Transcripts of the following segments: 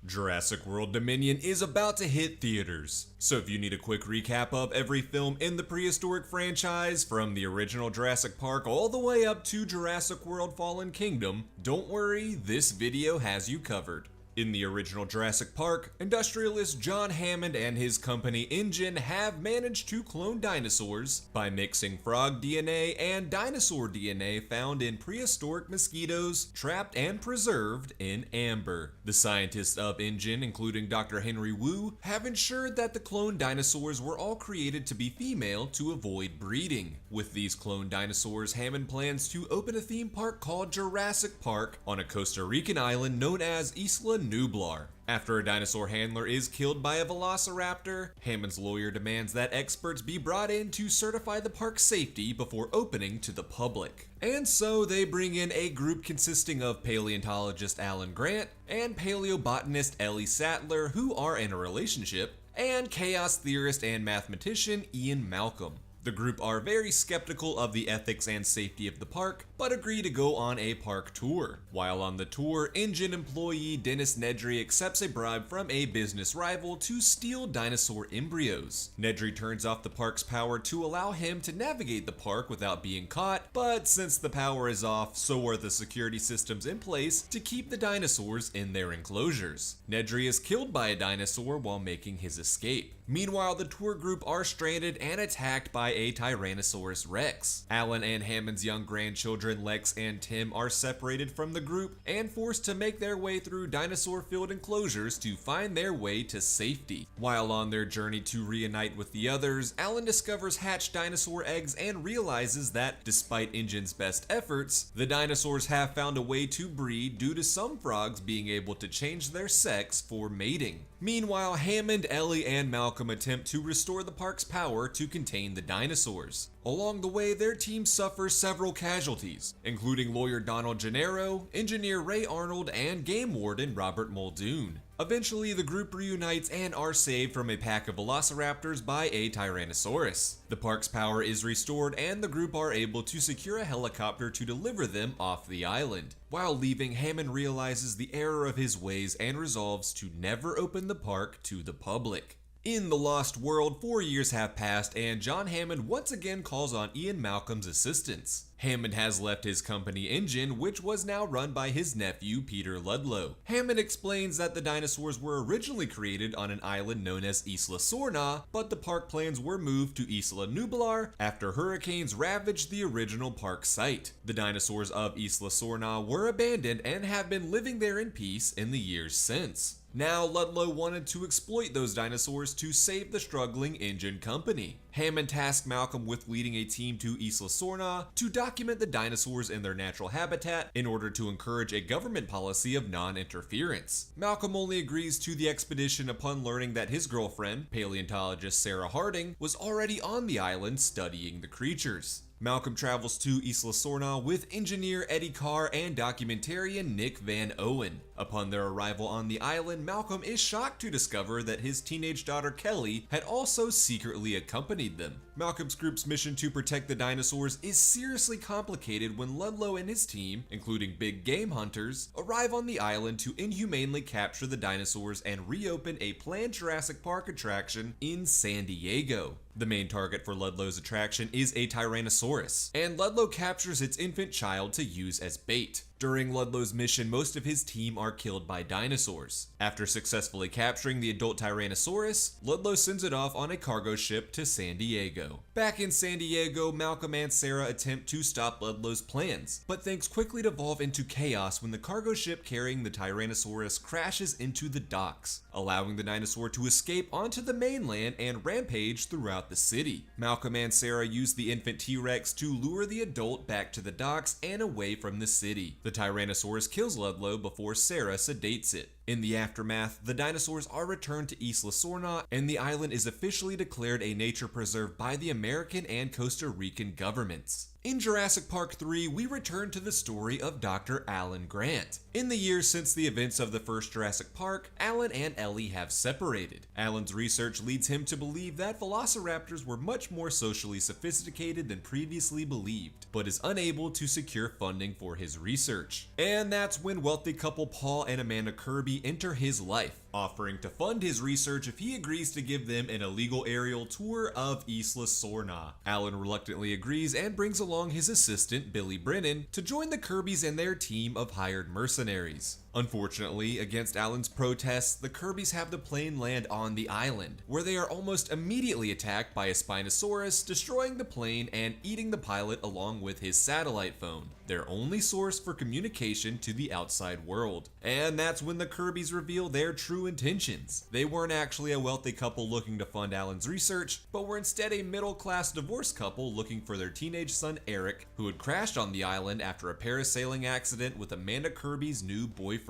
Jurassic World Dominion is about to hit theaters, so if you need a quick recap of every film in the prehistoric franchise, from the original Jurassic Park all the way up to Jurassic World Fallen Kingdom, don't worry, this video has you covered. In the original Jurassic Park, industrialist John Hammond and his company InGen have managed to clone dinosaurs by mixing frog DNA and dinosaur DNA found in prehistoric mosquitoes trapped and preserved in amber. The scientists of InGen, including Dr. Henry Wu, have ensured that the cloned dinosaurs were all created to be female to avoid breeding. With these cloned dinosaurs, Hammond plans to open a theme park called Jurassic Park on a Costa Rican island known as Isla Nublar. After a dinosaur handler is killed by a velociraptor, Hammond's lawyer demands that experts be brought in to certify the park's safety before opening to the public. And so they bring in a group consisting of paleontologist Alan Grant and paleobotanist Ellie Sattler, who are in a relationship, and chaos theorist and mathematician Ian Malcolm. The group are very skeptical of the ethics and safety of the park, but agree to go on a park tour. While on the tour, InGen employee Dennis Nedry accepts a bribe from a business rival to steal dinosaur embryos. Nedry turns off the park's power to allow him to navigate the park without being caught, but since the power is off, so are the security systems in place to keep the dinosaurs in their enclosures. Nedry is killed by a dinosaur while making his escape. Meanwhile, the tour group are stranded and attacked by a Tyrannosaurus Rex. Alan and Hammond's young grandchildren Lex and Tim are separated from the group and forced to make their way through dinosaur-filled enclosures to find their way to safety. While on their journey to reunite with the others, Alan discovers hatched dinosaur eggs and realizes that, despite InGen's best efforts, the dinosaurs have found a way to breed due to some frogs being able to change their sex for mating. Meanwhile, Hammond, Ellie, and Malcolm attempt to restore the park's power to contain the dinosaurs. Along the way, their team suffers several casualties, including lawyer Donald Gennaro, engineer Ray Arnold, and game warden Robert Muldoon. Eventually, the group reunites and are saved from a pack of velociraptors by a Tyrannosaurus. The park's power is restored and the group are able to secure a helicopter to deliver them off the island. While leaving, Hammond realizes the error of his ways and resolves to never open the park to the public. In the Lost World, 4 years have passed and John Hammond once again calls on Ian Malcolm's assistance. Hammond has left his company InGen, which was now run by his nephew Peter Ludlow. Hammond explains that the dinosaurs were originally created on an island known as Isla Sorna, but the park plans were moved to Isla Nublar after hurricanes ravaged the original park site. The dinosaurs of Isla Sorna were abandoned and have been living there in peace in the years since. Now, Ludlow wanted to exploit those dinosaurs to save the struggling InGen company. Hammond tasked Malcolm with leading a team to Isla Sorna to document the dinosaurs in their natural habitat in order to encourage a government policy of non-interference. Malcolm only agrees to the expedition upon learning that his girlfriend, paleontologist Sarah Harding, was already on the island studying the creatures. Malcolm travels to Isla Sorna with engineer Eddie Carr and documentarian Nick Van Owen. Upon their arrival on the island, Malcolm is shocked to discover that his teenage daughter Kelly had also secretly accompanied them. Malcolm's group's mission to protect the dinosaurs is seriously complicated when Ludlow and his team, including big game hunters, arrive on the island to inhumanely capture the dinosaurs and reopen a planned Jurassic Park attraction in San Diego. The main target for Ludlow's attraction is a Tyrannosaurus, and Ludlow captures its infant child to use as bait. During Ludlow's mission, most of his team are killed by dinosaurs. After successfully capturing the adult Tyrannosaurus, Ludlow sends it off on a cargo ship to San Diego. Back in San Diego, Malcolm and Sarah attempt to stop Ludlow's plans, but things quickly devolve into chaos when the cargo ship carrying the Tyrannosaurus crashes into the docks, allowing the dinosaur to escape onto the mainland and rampage throughout the city. Malcolm and Sarah use the infant T-Rex to lure the adult back to the docks and away from the city. The Tyrannosaurus kills Ludlow before Sarah sedates it. In the aftermath, the dinosaurs are returned to Isla Sorna and the island is officially declared a nature preserve by the American and Costa Rican governments. In Jurassic Park 3, we return to the story of Dr. Alan Grant. In the years since the events of the first Jurassic Park, Alan and Ellie have separated. Alan's research leads him to believe that velociraptors were much more socially sophisticated than previously believed, but is unable to secure funding for his research. And that's when wealthy couple Paul and Amanda Kirby enter his life, offering to fund his research if he agrees to give them an illegal aerial tour of Isla Sorna. Alan reluctantly agrees and brings along his assistant, Billy Brennan, to join the Kirbys and their team of hired mercenaries. Unfortunately, against Alan's protests, the Kirbys have the plane land on the island, where they are almost immediately attacked by a Spinosaurus, destroying the plane and eating the pilot along with his satellite phone, their only source for communication to the outside world. And that's when the Kirbys reveal their true intentions. They weren't actually a wealthy couple looking to fund Alan's research, but were instead a middle-class divorced couple looking for their teenage son Eric, who had crashed on the island after a parasailing accident with Amanda Kirby's new boyfriend.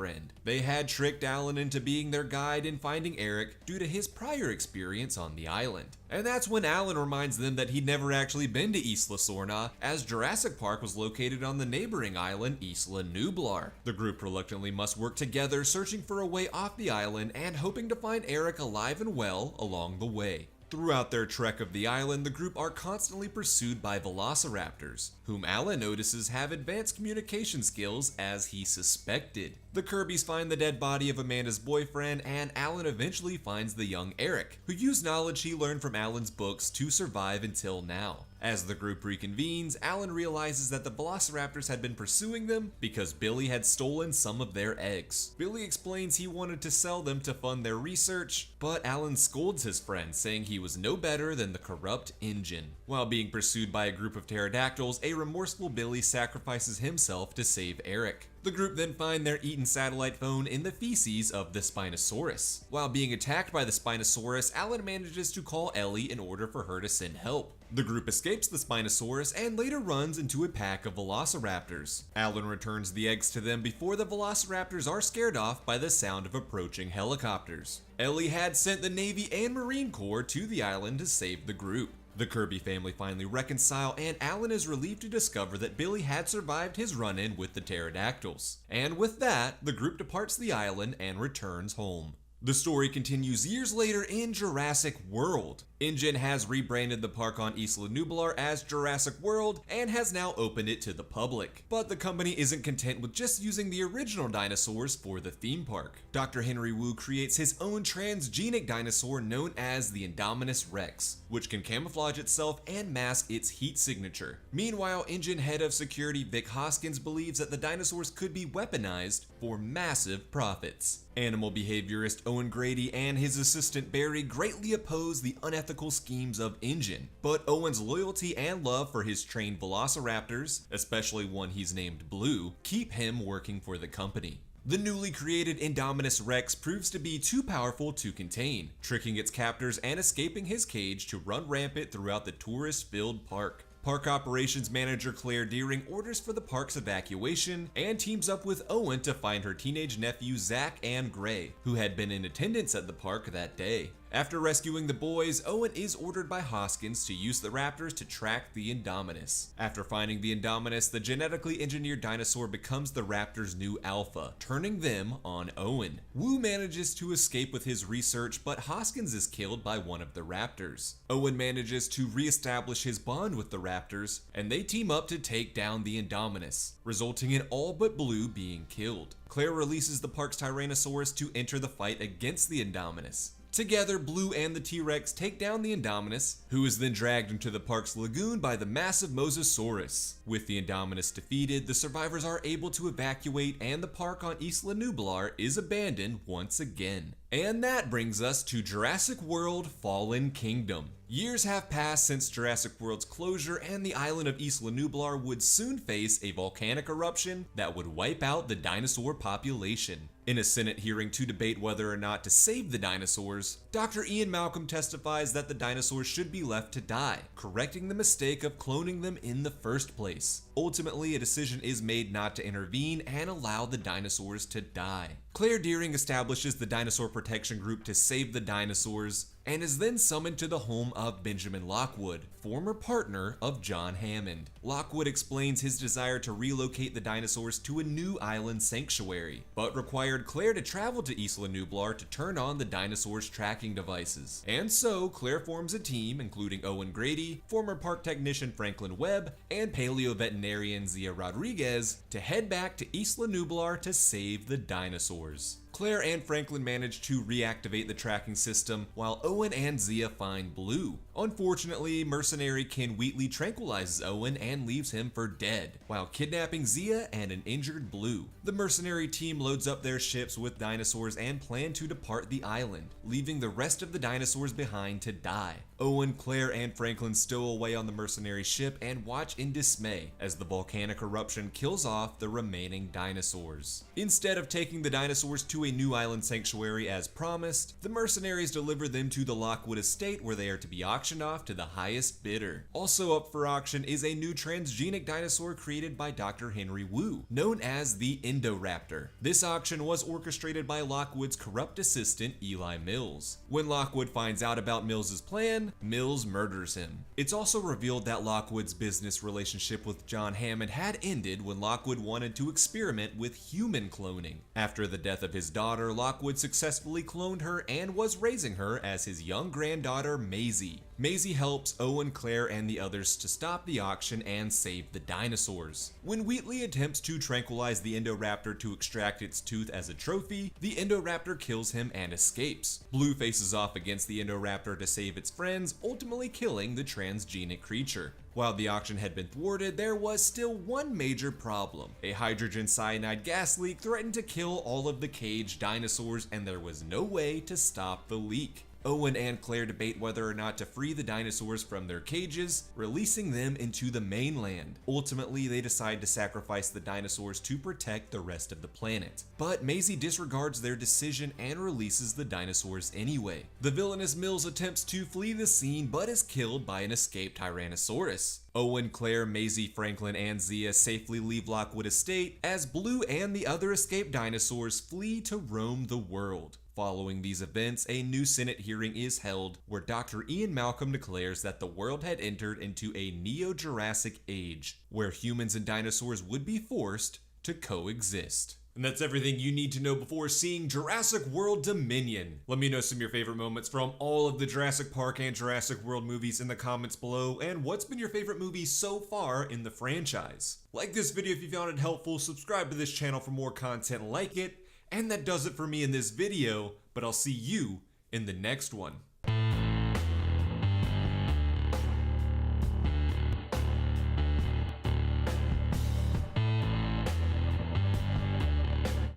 They had tricked Alan into being their guide in finding Eric due to his prior experience on the island. And that's when Alan reminds them that he'd never actually been to Isla Sorna, as Jurassic Park was located on the neighboring island Isla Nublar. The group reluctantly must work together, searching for a way off the island and hoping to find Eric alive and well along the way. Throughout their trek of the island, the group are constantly pursued by velociraptors, whom Alan notices have advanced communication skills as he suspected. The Kirbys find the dead body of Amanda's boyfriend, and Alan eventually finds the young Eric, who used knowledge he learned from Alan's books to survive until now. As the group reconvenes, Alan realizes that the velociraptors had been pursuing them because Billy had stolen some of their eggs. Billy explains he wanted to sell them to fund their research, but Alan scolds his friend, saying he was no better than the corrupt InGen. While being pursued by a group of pterodactyls, a remorseful Billy sacrifices himself to save Eric. The group then find their eaten satellite phone in the feces of the Spinosaurus. While being attacked by the Spinosaurus, Alan manages to call Ellie in order for her to send help. The group escapes the Spinosaurus and later runs into a pack of velociraptors. Alan returns the eggs to them before the velociraptors are scared off by the sound of approaching helicopters. Ellie had sent the Navy and Marine Corps to the island to save the group. The Kirby family finally reconcile, and Alan is relieved to discover that Billy had survived his run-in with the pterodactyls. And with that, the group departs the island and returns home. The story continues years later in Jurassic World. InGen has rebranded the park on Isla Nublar as Jurassic World and has now opened it to the public. But the company isn't content with just using the original dinosaurs for the theme park. Dr. Henry Wu creates his own transgenic dinosaur known as the Indominus Rex, which can camouflage itself and mask its heat signature. Meanwhile, InGen head of security Vic Hoskins believes that the dinosaurs could be weaponized for massive profits. Animal behaviorist Owen Grady and his assistant Barry greatly oppose the unethical schemes of InGen, but Owen's loyalty and love for his trained velociraptors, especially one he's named Blue, keep him working for the company. The newly created Indominus Rex proves to be too powerful to contain, tricking its captors and escaping his cage to run rampant throughout the tourist-filled park. Park Operations Manager Claire Deering orders for the park's evacuation and teams up with Owen to find her teenage nephew Zach and Gray, who had been in attendance at the park that day. After rescuing the boys, Owen is ordered by Hoskins to use the raptors to track the Indominus. After finding the Indominus, the genetically engineered dinosaur becomes the raptors' new alpha, turning them on Owen. Wu manages to escape with his research, but Hoskins is killed by one of the raptors. Owen manages to re-establish his bond with the raptors, and they team up to take down the Indominus, resulting in all but Blue being killed. Claire releases the park's Tyrannosaurus to enter the fight against the Indominus. Together, Blue and the T-Rex take down the Indominus, who is then dragged into the park's lagoon by the massive Mosasaurus. With the Indominus defeated, the survivors are able to evacuate and the park on Isla Nublar is abandoned once again. And that brings us to Jurassic World Fallen Kingdom. Years have passed since Jurassic World's closure, and the island of Isla Nublar would soon face a volcanic eruption that would wipe out the dinosaur population. In a Senate hearing to debate whether or not to save the dinosaurs, Dr. Ian Malcolm testifies that the dinosaurs should be left to die, correcting the mistake of cloning them in the first place. Ultimately, a decision is made not to intervene and allow the dinosaurs to die. Claire Deering establishes the Dinosaur Protection Group to save the dinosaurs, and is then summoned to the home of Benjamin Lockwood, former partner of John Hammond. Lockwood explains his desire to relocate the dinosaurs to a new island sanctuary, but required Claire to travel to Isla Nublar to turn on the dinosaurs' tracking devices. And so, Claire forms a team, including Owen Grady, former park technician Franklin Webb, and paleo-veterinarian Zia Rodriguez, to head back to Isla Nublar to save the dinosaurs. Claire and Franklin manage to reactivate the tracking system, while Owen and Zia find Blue. Unfortunately, mercenary Ken Wheatley tranquilizes Owen and leaves him for dead, while kidnapping Zia and an injured Blue. The mercenary team loads up their ships with dinosaurs and plan to depart the island, leaving the rest of the dinosaurs behind to die. Owen, Claire, and Franklin stow away on the mercenary ship and watch in dismay as the volcanic eruption kills off the remaining dinosaurs. Instead of taking the dinosaurs to a new island sanctuary as promised, the mercenaries deliver them to the Lockwood estate, where they are to be auctioned off to the highest bidder. Also up for auction is a new transgenic dinosaur created by Dr. Henry Wu, known as the Indoraptor. This auction was orchestrated by Lockwood's corrupt assistant Eli Mills. When Lockwood finds out about Mills's plan, Mills murders him. It's also revealed that Lockwood's business relationship with John Hammond had ended when Lockwood wanted to experiment with human cloning. After the death of his daughter, Lockwood successfully cloned her and was raising her as his young granddaughter Maisie. Maisie helps Owen, Claire, and the others to stop the auction and save the dinosaurs. When Wheatley attempts to tranquilize the Indoraptor to extract its tooth as a trophy, the Indoraptor kills him and escapes. Blue faces off against the Indoraptor to save its friends, ultimately killing the transgenic creature. While the auction had been thwarted, there was still one major problem. A hydrogen cyanide gas leak threatened to kill all of the caged dinosaurs, and there was no way to stop the leak. Owen and Claire debate whether or not to free the dinosaurs from their cages, releasing them into the mainland. Ultimately, they decide to sacrifice the dinosaurs to protect the rest of the planet. But Maisie disregards their decision and releases the dinosaurs anyway. The villainous Mills attempts to flee the scene but is killed by an escaped Tyrannosaurus. Owen, Claire, Maisie, Franklin, and Zia safely leave Lockwood Estate as Blue and the other escaped dinosaurs flee to roam the world. Following these events, a new Senate hearing is held where Dr. Ian Malcolm declares that the world had entered into a Neo-Jurassic age, where humans and dinosaurs would be forced to coexist. And that's everything you need to know before seeing Jurassic World Dominion. Let me know some of your favorite moments from all of the Jurassic Park and Jurassic World movies in the comments below, and what's been your favorite movie so far in the franchise. Like this video if you found it helpful, subscribe to this channel for more content like it, and that does it for me in this video, but I'll see you in the next one.